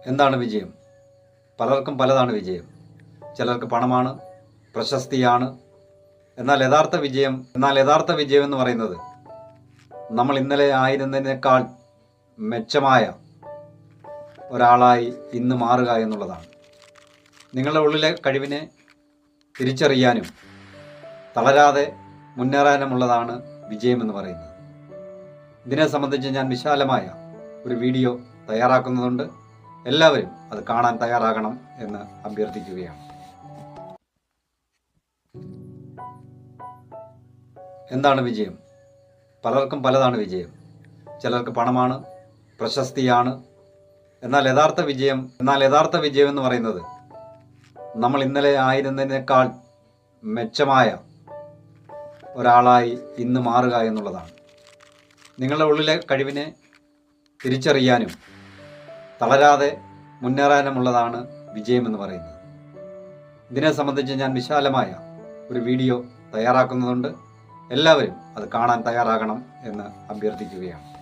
എന്താണ് വിജയം? പലർക്കും പലതാണ് വിജയം. ചിലർക്ക് പണമാണ്, പ്രശസ്തിയാണ്. എന്നാൽ യഥാർത്ഥ വിജയം എന്ന് പറയുന്നത് നമ്മൾ ഇന്നലെ ആയിരുന്നതിനേക്കാൾ മെച്ചമായ ഒരാളായി ഇന്ന് മാറുക എന്നുള്ളതാണ്. നിങ്ങളുടെ ഉള്ളിലെ കഴിവിനെ തിരിച്ചറിയാനും തളരാതെ മുന്നേറാനുമുള്ളതാണ് വിജയം എന്ന് പറയുന്നത്. ഇതിനെ സംബന്ധിച്ച് ഞാൻ വിശാലമായ ഒരു വീഡിയോ തയ്യാറാക്കുന്നുണ്ട്. എല്ലാവരും അത് കാണാൻ തയ്യാറാകണം എന്ന് അഭ്യർത്ഥിക്കുകയാണ്. എന്താണ് വിജയം? പലർക്കും പലതാണ് വിജയം. ചിലർക്ക് പണമാണ്, പ്രശസ്തിയാണ്. എന്നാൽ യഥാർത്ഥ വിജയം എന്ന് പറയുന്നത് നമ്മൾ ഇന്നലെ ആയിരുന്നതിനേക്കാൾ മെച്ചമായ ഒരാളായി ഇന്ന് മാറുക എന്നുള്ളതാണ്. നിങ്ങളുടെ ഉള്ളിലെ കഴിവിനെ തിരിച്ചറിയാനും തളരാതെ മുന്നേറാനുമുള്ളതാണ് വിജയം എന്ന് പറയുന്നത്. ഇതിനെ സംബന്ധിച്ച് ഞാൻ വിശാലമായ ഒരു വീഡിയോ തയ്യാറാക്കുന്നുണ്ട്. എല്ലാവരും അത് കാണാൻ തയ്യാറാകണം എന്ന് അഭ്യർത്ഥിക്കുകയാണ്.